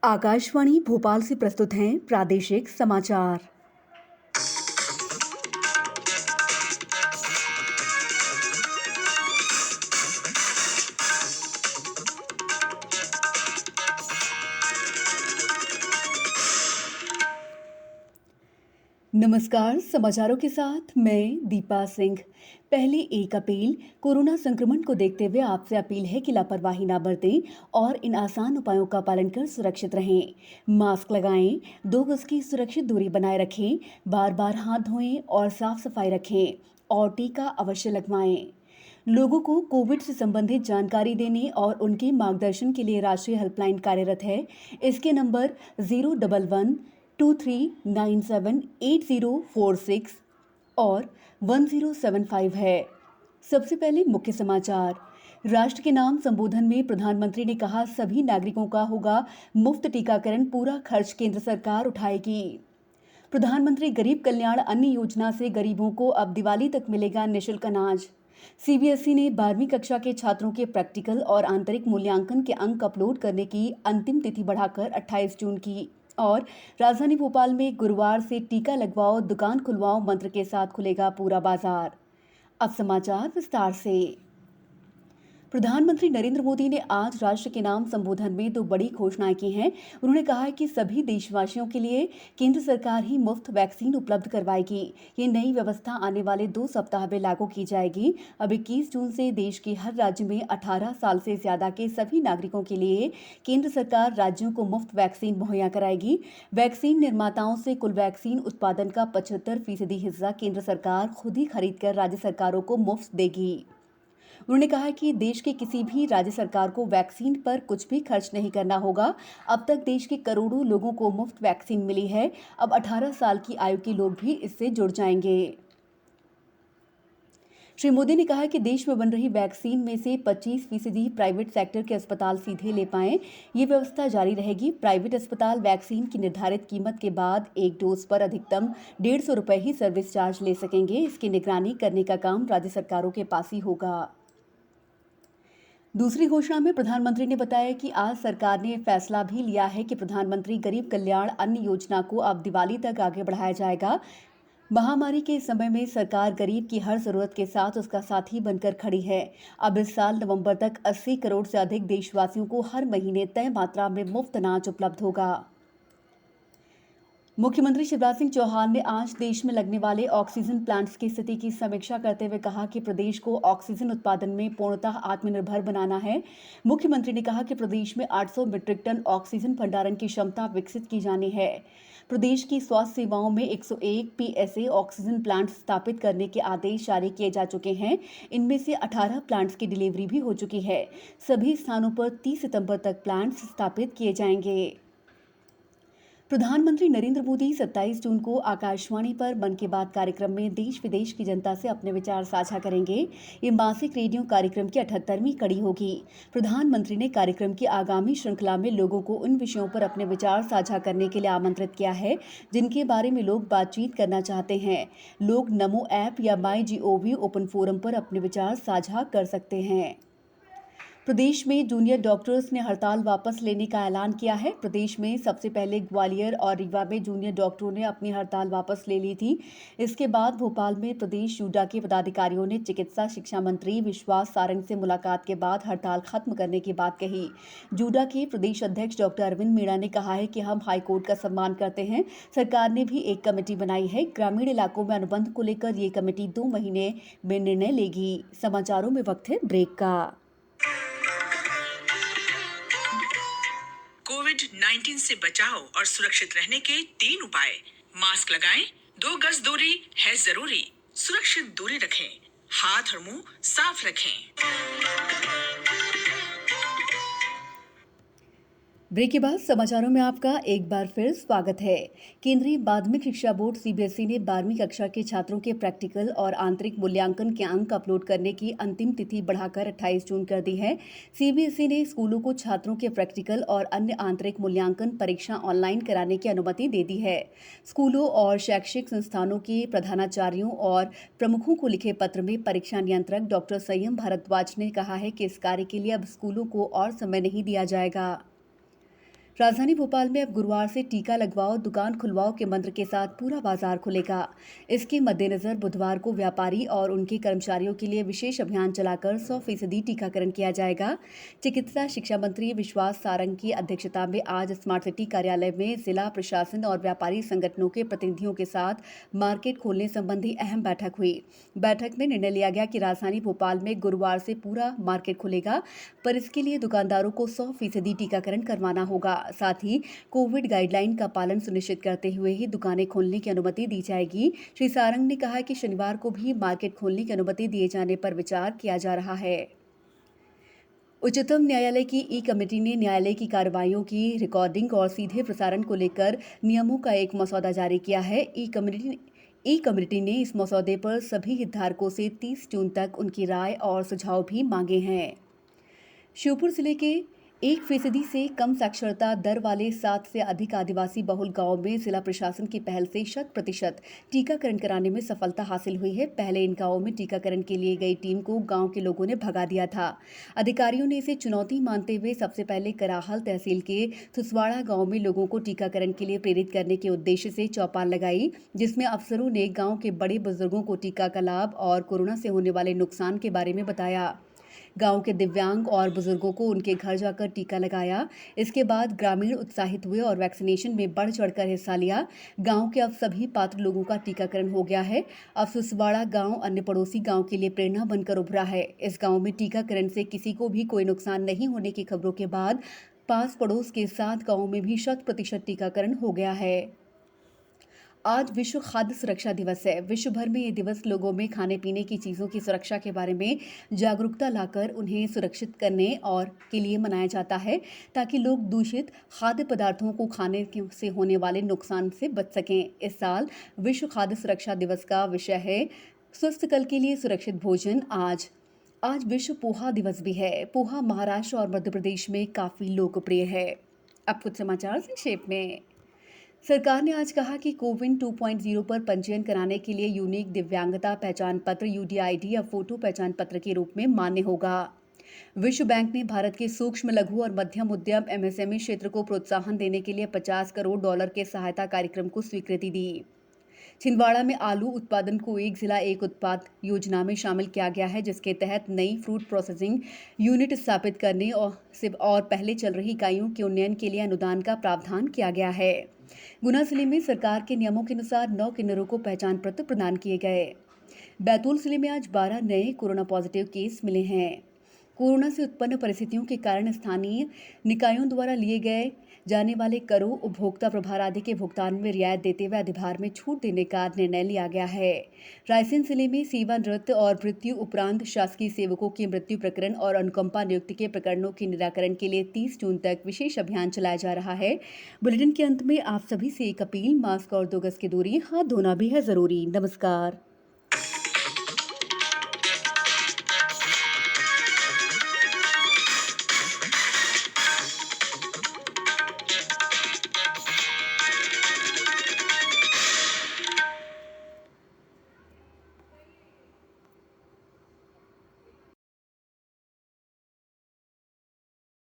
आकाशवाणी भोपाल से प्रस्तुत हैं प्रादेशिक समाचार। नमस्कार, समाचारों के साथ मैं दीपा सिंह। पहले एक अपील। कोरोना संक्रमण को देखते हुए आपसे अपील है कि लापरवाही ना बरतें और इन आसान उपायों का पालन कर सुरक्षित रहें। मास्क लगाएं, 2 गज की सुरक्षित दूरी बनाए रखें, बार-बार हाथ धोएं और साफ सफाई रखें और टीका अवश्य लगवाएं। लोगों को कोविड से संबंधित जानकारी देने और उनके मार्गदर्शन के लिए राष्ट्रीय हेल्पलाइन कार्यरत है। इसके नंबर 011-2397-8046 और 1075 है। सबसे पहले मुख्य समाचार। राष्ट्र के नाम संबोधन में प्रधानमंत्री ने कहा, सभी नागरिकों का होगा मुफ्त टीकाकरण, पूरा खर्च केंद्र सरकार उठाएगी। प्रधानमंत्री गरीब कल्याण अन्न योजना से गरीबों को अब दिवाली तक मिलेगा निःशुल्क अनाज। सीबीएसई ने 12वीं कक्षा के छात्रों के प्रैक्टिकल और आंतरिक मूल्यांकन के अंक अपलोड करने की अंतिम तिथि बढ़ाकर 28 जून की। और राजधानी भोपाल में गुरुवार से टीका लगवाओ, दुकान खुलवाओ मंत्र के साथ खुलेगा पूरा बाजार। अब समाचार विस्तार से। प्रधानमंत्री नरेंद्र मोदी ने आज राष्ट्र के नाम संबोधन में 2 बड़ी घोषणाएं की हैं। उन्होंने कहा है कि सभी देशवासियों के लिए केंद्र सरकार ही मुफ्त वैक्सीन उपलब्ध करवाएगी। ये नई व्यवस्था आने वाले 2 सप्ताह में लागू की जाएगी। अब 21 जून से देश के हर राज्य में 18 साल से ज्यादा के सभी नागरिकों के लिए केंद्र सरकार राज्यों को मुफ्त वैक्सीन मुहैया कराएगी। वैक्सीन निर्माताओं से कुल वैक्सीन उत्पादन का 75% हिस्सा केंद्र सरकार खुद ही खरीद कर राज्य सरकारों को मुफ्त देगी। उन्होंने कहा कि देश के किसी भी राज्य सरकार को वैक्सीन पर कुछ भी खर्च नहीं करना होगा। अब तक देश के करोड़ों लोगों को मुफ्त वैक्सीन मिली है। अब 18 साल की आयु के लोग भी इससे जुड़ जाएंगे। श्री मोदी ने कहा कि देश में बन रही वैक्सीन में से 25% प्राइवेट सेक्टर के अस्पताल सीधे ले पाएं। ये व्यवस्था जारी रहेगी। प्राइवेट अस्पताल वैक्सीन की निर्धारित कीमत के बाद एक डोज पर अधिकतम 150 रुपये ही सर्विस चार्ज ले सकेंगे। इसकी निगरानी करने का काम राज्य सरकारों के पास ही होगा। दूसरी घोषणा में प्रधानमंत्री ने बताया कि आज सरकार ने फैसला भी लिया है कि प्रधानमंत्री गरीब कल्याण अन्न योजना को अब दिवाली तक आगे बढ़ाया जाएगा। महामारी के समय में सरकार गरीब की हर जरूरत के साथ उसका साथी बनकर खड़ी है। अब इस साल नवंबर तक 80 करोड़ से अधिक देशवासियों को हर महीने तय मात्रा में मुफ्त अनाज उपलब्ध होगा। मुख्यमंत्री शिवराज सिंह चौहान ने आज देश में लगने वाले ऑक्सीजन प्लांट्स की स्थिति की समीक्षा करते हुए कहा कि प्रदेश को ऑक्सीजन उत्पादन में पूर्णतः आत्मनिर्भर बनाना है। मुख्यमंत्री ने कहा कि प्रदेश में 800 मीट्रिक टन ऑक्सीजन भंडारण की क्षमता विकसित की जानी है। प्रदेश की स्वास्थ्य सेवाओं में 101 पीएसए ऑक्सीजन प्लांट स्थापित करने के आदेश जारी किए जा चुके हैं। इनमें से 18 प्लांट्स की डिलीवरी भी हो चुकी है। सभी स्थानों पर 30 सितंबर तक प्लांट्स स्थापित किए जाएंगे। प्रधानमंत्री नरेंद्र मोदी 27 जून को आकाशवाणी पर मन की बात कार्यक्रम में देश विदेश की जनता से अपने विचार साझा करेंगे। ये मासिक रेडियो कार्यक्रम की 78वीं कड़ी होगी। प्रधानमंत्री ने कार्यक्रम की आगामी श्रृंखला में लोगों को उन विषयों पर अपने विचार साझा करने के लिए आमंत्रित किया है जिनके बारे में लोग बातचीत करना चाहते हैं। लोग नमो ऐप या माई-जीओवी ओपन फोरम पर अपने विचार साझा कर सकते हैं। प्रदेश में जूनियर डॉक्टर्स ने हड़ताल वापस लेने का ऐलान किया है। प्रदेश में सबसे पहले ग्वालियर और रीवा में जूनियर डॉक्टरों ने अपनी हड़ताल वापस ले ली थी। इसके बाद भोपाल में प्रदेश जूडा के पदाधिकारियों ने चिकित्सा शिक्षा मंत्री विश्वास सारंग से मुलाकात के बाद हड़ताल खत्म करने की बात कही। जूडा के प्रदेश अध्यक्ष डॉक्टर अरविंद मीणा ने कहा है कि हम हाईकोर्ट का सम्मान करते हैं। सरकार ने भी एक कमेटी बनाई है। ग्रामीण इलाकों में अनुबंध को लेकर ये कमेटी 2 महीने में निर्णय लेगी। समाचारों में वक्त है ब्रेक का। कोविड-19 से बचाव और सुरक्षित रहने के 3 उपाय। मास्क लगाएं, 2 गज दूरी है जरूरी, सुरक्षित दूरी रखें, हाथ और मुंह साफ रखें। ब्रेक के बाद समाचारों में आपका एक बार फिर स्वागत है। केंद्रीय माध्यमिक शिक्षा बोर्ड सीबीएसई ने 12वीं कक्षा के छात्रों के प्रैक्टिकल और आंतरिक मूल्यांकन के अंक अपलोड करने की अंतिम तिथि बढ़ाकर 28 जून कर दी है। सीबीएसई ने स्कूलों को छात्रों के प्रैक्टिकल और अन्य आंतरिक मूल्यांकन परीक्षा ऑनलाइन कराने की अनुमति दे दी है। स्कूलों और शैक्षिक संस्थानों के प्रधानाचार्यों और प्रमुखों को लिखे पत्र में परीक्षा नियंत्रक डॉक्टर संयम भारद्वाज ने कहा है कि इस कार्य के लिए अब स्कूलों को और समय नहीं दिया जाएगा। राजधानी भोपाल में अब गुरुवार से टीका लगवाओ दुकान खुलवाओ के मंत्र के साथ पूरा बाजार खुलेगा। इसके मद्देनजर बुधवार को व्यापारी और उनके कर्मचारियों के लिए विशेष अभियान चलाकर 100% टीकाकरण किया जाएगा। चिकित्सा शिक्षा मंत्री विश्वास सारंग की अध्यक्षता में आज स्मार्ट सिटी कार्यालय में जिला प्रशासन और व्यापारी संगठनों के प्रतिनिधियों के साथ मार्केट खोलने संबंधी अहम बैठक हुई। बैठक में निर्णय लिया गया कि राजधानी भोपाल में गुरुवार से पूरा मार्केट खुलेगा, पर इसके लिए दुकानदारों को 100% टीकाकरण करवाना होगा। साथ ही कोविड गाइडलाइन का पालन सुनिश्चित करते हुए ही दुकानें खोलने की अनुमति दी जाएगी। श्री सारंग ने कहा कि शनिवार को भी मार्केट खोलने की अनुमति दिए जाने पर विचार किया जा रहा है। उच्चतम न्यायालय की ई कमेटी ने न्यायालय की कार्रवाइयों की रिकॉर्डिंग और सीधे प्रसारण को लेकर नियमों का एक मसौदा जारी किया है। ई कमेटी ने इस मसौदे पर सभी हितधारकों से 30 जून तक उनकी राय और सुझाव भी मांगे हैं। श्योपुर जिले के 1% से कम साक्षरता दर वाले 7 से अधिक आदिवासी बहुल गांवों में जिला प्रशासन की पहल से 100% टीकाकरण कराने में सफलता हासिल हुई है। पहले इन गांवों में टीकाकरण के लिए गई टीम को गांव के लोगों ने भगा दिया था। अधिकारियों ने इसे चुनौती मानते हुए सबसे पहले कराहल तहसील के सुसवाड़ा गांव में लोगों को टीकाकरण के लिए प्रेरित करने के उद्देश्य से चौपाल लगाई, जिसमें अफसरों ने गांव के बड़े बुजुर्गों को टीका का लाभ और कोरोना से होने वाले नुकसान के बारे में बताया। गांव के दिव्यांग और बुजुर्गों को उनके घर जाकर टीका लगाया। इसके बाद ग्रामीण उत्साहित हुए और वैक्सीनेशन में बढ़ चढ़कर हिस्सा लिया। गांव के अब सभी पात्र लोगों का टीकाकरण हो गया है। अब सुसवाड़ा गांव अन्य पड़ोसी गांव के लिए प्रेरणा बनकर उभरा है। इस गांव में टीकाकरण से किसी को भी कोई नुकसान नहीं होने की खबरों के बाद पास पड़ोस के 7 गांवों में भी 100% टीकाकरण हो गया है। आज विश्व खाद्य सुरक्षा दिवस है। विश्व भर में ये दिवस लोगों में खाने पीने की चीज़ों की सुरक्षा के बारे में जागरूकता लाकर उन्हें सुरक्षित करने और के लिए मनाया जाता है, ताकि लोग दूषित खाद्य पदार्थों को खाने से होने वाले नुकसान से बच सकें। इस साल विश्व खाद्य सुरक्षा दिवस का विषय है स्वस्थ कल के लिए सुरक्षित भोजन। आज विश्व पोहा दिवस भी है। पोहा महाराष्ट्र और मध्य प्रदेश में काफ़ी लोकप्रिय है। अब कुछ समाचार संक्षेप में। सरकार ने आज कहा कि कोविन 2.0 पर पंजीयन कराने के लिए यूनिक दिव्यांगता पहचान पत्र यूडीआईडी या फोटो पहचान पत्र के रूप में मान्य होगा। विश्व बैंक ने भारत के सूक्ष्म लघु और मध्यम उद्यम एमएसएमई क्षेत्र को प्रोत्साहन देने के लिए $50 करोड़ के सहायता कार्यक्रम को स्वीकृति दी। छिंदवाड़ा में आलू उत्पादन को एक जिला एक उत्पाद योजना में शामिल किया गया है, जिसके तहत नई फ्रूट प्रोसेसिंग यूनिट स्थापित करने और पहले चल रही इकाइयों के उन्नयन के लिए अनुदान का प्रावधान किया गया है। गुना जिले में सरकार के नियमों के अनुसार 9 किन्नरों को पहचान पत्र प्रदान किए गए। बैतूल जिले में आज 12 नए कोरोना पॉजिटिव केस मिले हैं। कोरोना से उत्पन्न परिस्थितियों के कारण स्थानीय निकायों द्वारा लिए जाने वाले करों, उपभोक्ता प्रभार आदि के भुगतान में रियायत देते हुए अधिभार में छूट देने का निर्णय लिया गया है। रायसेन जिले में सेवानिवृत्त और मृत्यु उपरांत शासकीय सेवकों की मृत्यु प्रकरण और अनुकंपा नियुक्ति के प्रकरणों के निराकरण के लिए 30 जून तक विशेष अभियान चलाया जा रहा है। बुलेटिन के अंत में आप सभी से एक अपील, मास्क और 2 गज की दूरी, हाथ धोना भी है जरूरी। नमस्कार।